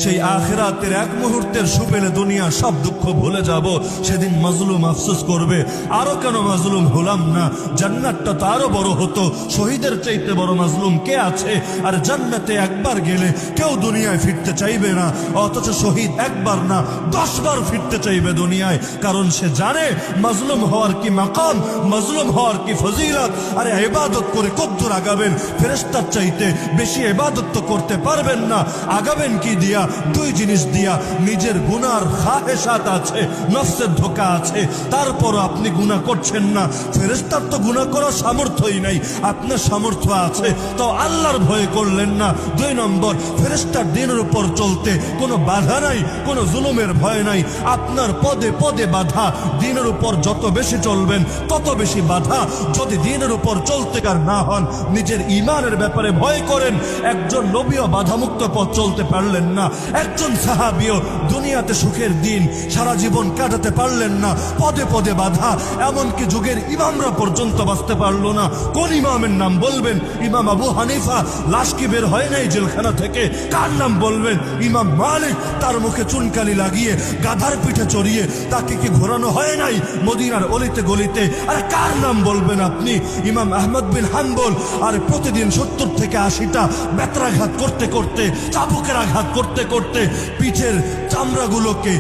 সেই আখিরাতের এক মুহূর্তের সুপেলে দুনিয়া সব দুঃখ ভুলে যাব। সেদিন মাজলুম আফসোস করবে, আরো কেন মাজলুম হলাম না, জান্নাতটা তো আরো বড় হতো। শহীদের চাইতে বড় মাজলুম কে আছে? আর জান্নাতে একবার গেলে কেউ দুনিয়ায় ফিরতে চাইবে না, অথচ শহীদ একবার না 10 বার ফিরতে চাইবে দুনিয়ায়। কারণ সে জানে মাজলুম হওয়ার কি মাকাম, মাজলুম হওয়ার কি ফজিলত। আরে ইবাদত করে কদ্দুর আগাবেন? ফেরেশতার চাইতে বেশি ইবাদত তো করতে পারবেন না। আগাবেন কি দিয়া? দুই জিনিস দিয়া। নিজের গুনার খাহেসাত আছে, নফসের ধোঁকা আছে, তারপর আপনি গুনাহ করছেন না। ফেরেশতার তো গুনাহ করার সামর্থ্যই নাই, আপনার সামর্থ্য আছে তো আল্লাহর ভয় করলেন না। 2 নম্বর, ফেরেশতার দিনের উপর চলতে কোনো বাধা নাই, কোনো জুলুমের ভয় নাই। আপনার পদে পদে বাধা, দিনের উপর যত বেশি চলবেন তত বেশি বাধা। যদি দিনের উপর চলতে কার না হন, নিজের ঈমানের ব্যাপারে ভয় করেন। একজন নবীও বাধামুক্ত পথ চলতে পারলেন না, একজন সাহাবীও দুনিয়াতে সুখের দিন সারা জীবন কাটাতে পারলেন না, পদে পদে বাধা। এমনকি যুগের ইমামরা পর্যন্ত বাঁচতে পারলো না। কোন ইমামের নাম বলবেন? ইমাম আবু হানিফা, লাশ কি বের হয় নাই জেলখানা থেকে? কার নাম বলবেন? ইমাম মালিক, তার মুখে চুনকালি লাগিয়ে গাধার পিঠে চড়িয়ে তাকে কি ঘোরানো হয় নাই মদিনার অলিতে গলিতে? আরে কার নাম বলবেন আপনি? ইমাম আহমদ বিন হাম্বল, আর প্রতিদিন 70 থেকে 80টা বেত্রাঘাত করতে করতে, চাবুকের আঘাত করতে করতে পিঠের চামড়াগুলোকে,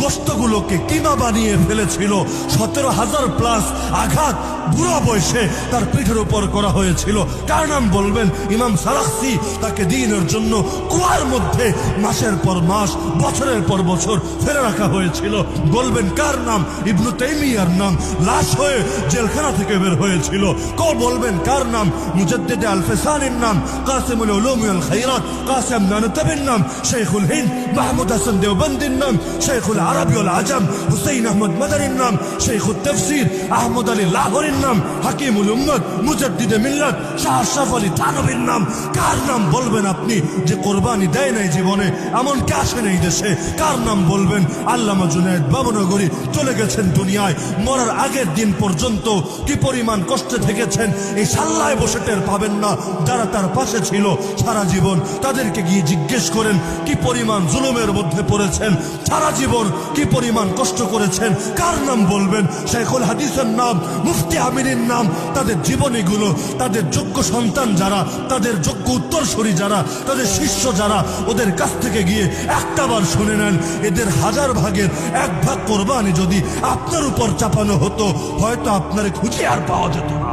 গোস্তগুলোকে কিমা বানিয়ে ফেলেছিল। 17,000 প্লাস আঘাত বুড়া বয়সে তার পিঠের উপর করা হয়েছিল। কার নাম বলবেন? ইমাম সালাখসি, তাকে দ্বীনের জন্য কুয়ার মধ্যে মাসের পর মাস, বছরের পর বছর ফেলে রাখা হয়েছিল। বলবেন কার নাম? ইবনু তাইমিয়ার নাম, লাশ হয়ে জেলখানা থেকে বের হয়েছিল। বলবেন কার নাম? মুজাদ্দিদ আল-ফিসানির নাম, কাসিমুল উলুম ওয়াল খায়রাত কাসিম নানতাবির নাম, শাইখুল হিন্দ মাহমুদ হাসান দেওবন্দির নাম, শাইখুল আরবি ওয়াল আজম হুসাইন আহমদ মাদানির নাম, শাইখুত তাফসীর আহমদ আলী লাহোরীর নাম, হাকিমুল উম্মত মুজাদ্দিদে মিল্লাত শাহ আশরাফ আলী থানভীর নাম। কার নাম বলবেন আপনি যে কোরবানি দেয় নাই জীবনে, এমন কে আসে নাই দেশে? কার নাম বলবেন? আল্লামা জুনায়েদ বাবনগরী চলে গেছেন দুনিয়ায়। মরার আগের দিন পর্যন্ত কি পরিমাণ কষ্টে থেকেছেন এই সাল্লায় বসে টের পাবেন না। যারা তার পাশে ছিল সারা জীবন, তাদেরকে গিয়ে জিজ্ঞেস করেন কি পরিমাণ জুলুমের মধ্যে পড়েছেন, সারা জীবন কি পরিমাণ কষ্ট করেছেন। কার নাম বলবেন? শাইখুল হাদিসের নাম, মুফতি আমিনের নাম। তাদের জীবনীগুলো, তাদের যোগ্য সন্তান যারা, তাদের যোগ্য উত্তরসূরি যারা, তাদের শিষ্য যারা, ওদের কাছ থেকে গিয়ে একটাবার শুনে নেন। এদের 1000 ভাগের 1 ভাগ কোরবানি যদি আপনার উপর চাপানো হতো, হয়তো আপনার খুঁজে আর পাওয়া যেত না।